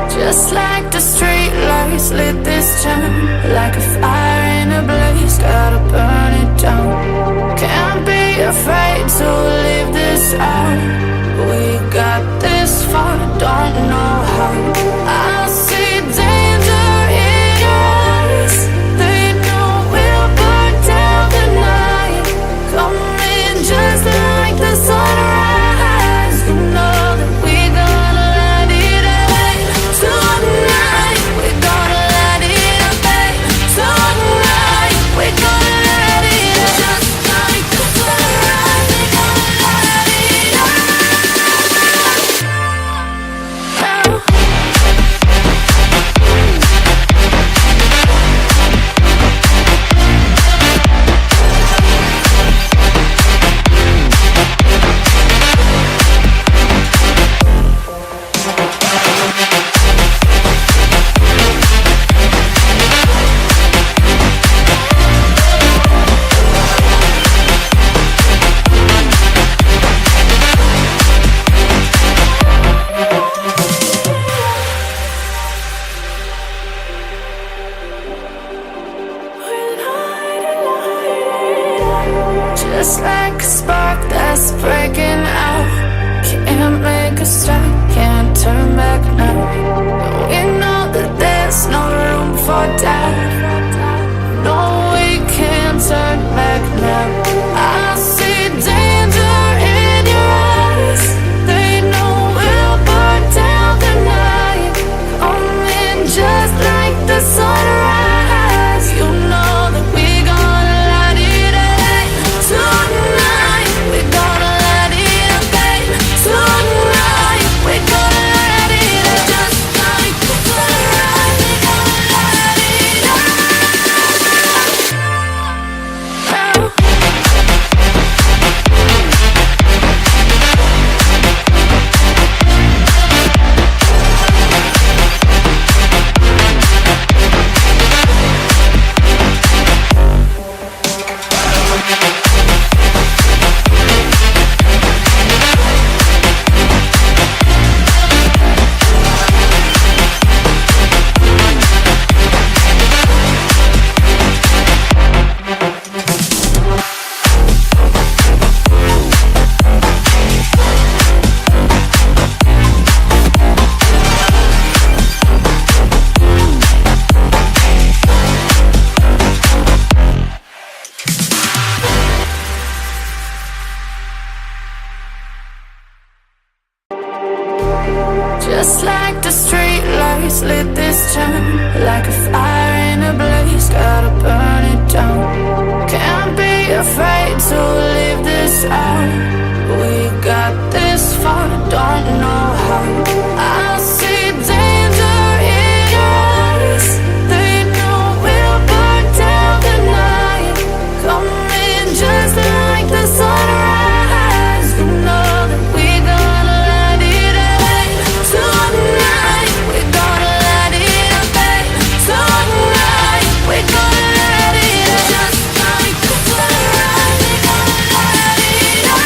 Just like the street lights lit this town, like a fire in a blaze, gotta burn it down. Can't be afraid to leave this out. We got this far, don't know how. I see danger in your eyes. They know we'll burn down the night. Coming just like the sunrise. You know that we gonna light it up tonight. We gonna light it up tonight. We gonna light it up just like the sunrise. We gonna light it up. Just like a spark that's breaking out. Can't make a stop, can't turn back now. We know that there's no room for doubt. No, we can't turn back now. I see danger in your eyes. They know we'll burn down the night. Coming just like the sunrise. You know that we gonna light it up tonight. We gonna light it up tonight. We gonna light it up just like the sunrise. We gonna light it up. Just like the street lights lit this town, like a fire in a blaze, gotta burn it down. Can't be afraid to leave this out. We got this far, don't know how. I see danger in your eyes. They know we'll burn down the night. Coming just like the sunrise. You know that we gonna light it up tonight. We gonna light it up tonight. We gonna light it up just like the sunrise. We gonna light it up.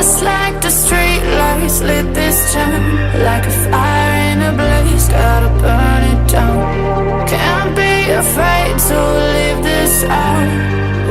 Just like the street lights lit this town, like a fire in a blaze, gotta burn it down. Can't be afraid to leave this out.